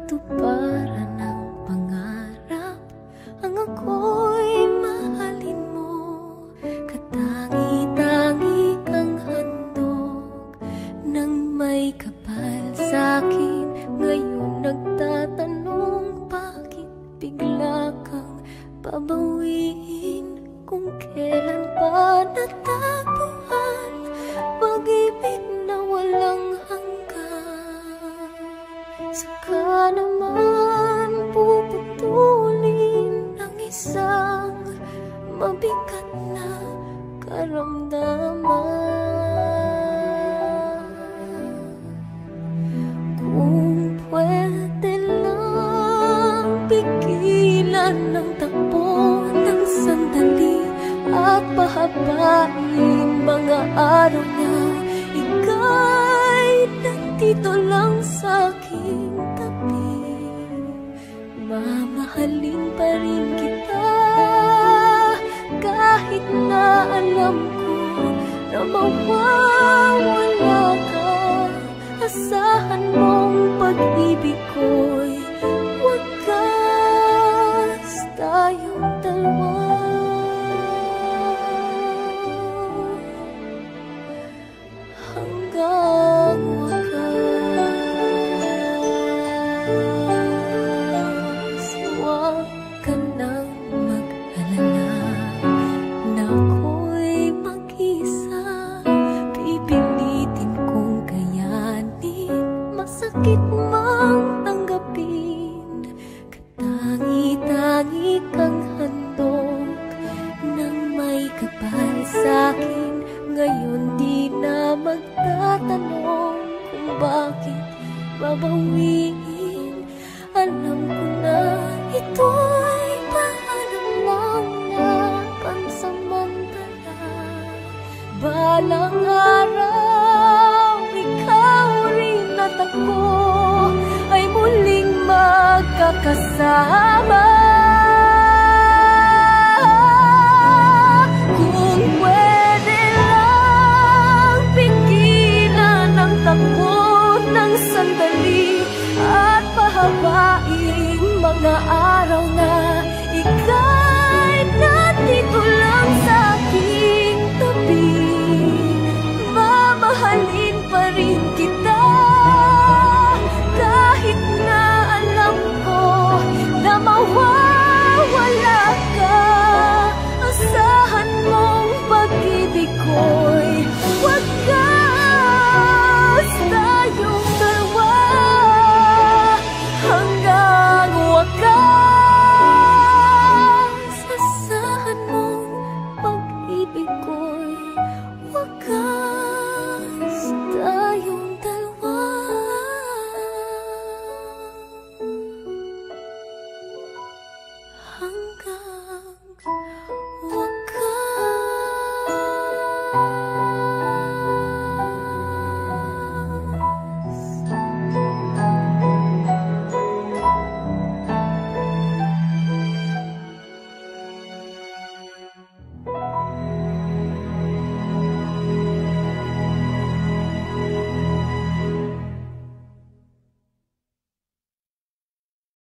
katuparan ng pangarap. Ang ako'y mahalin mo, katangi-tangi kang handog nang may kapal sa'kin. Ngayon nagtatanong, bakit bigla kang babawiin? Kung kailan pa natagpuan pag-ibig na walang hanggan, saka naman puputulin ang isang mabigat na karamdaman. Kung pwede lang pigilan ng takbo ng sandali at pahabain mga araw na ika'y nandito lang sa aking tabi, mamahalin pa rin kita kahit na alam ko na mawawala ka. Asahan mong pag-ibig ko'y wagas tayong dalawa. Hanggang wakas, huwag ka nang mag-alala na ako'y mag-isa. Pipilitin kong kayanin, masakit mang tanggapin. Katangi-tangi kang handog nang may kapal sa'kin. Ngayon di na magtatanong kung bakit babawiin. Alam ko na ito'y paalam lang na pansamantala. Balang araw, ikaw rin at ako ay muling magkakasama.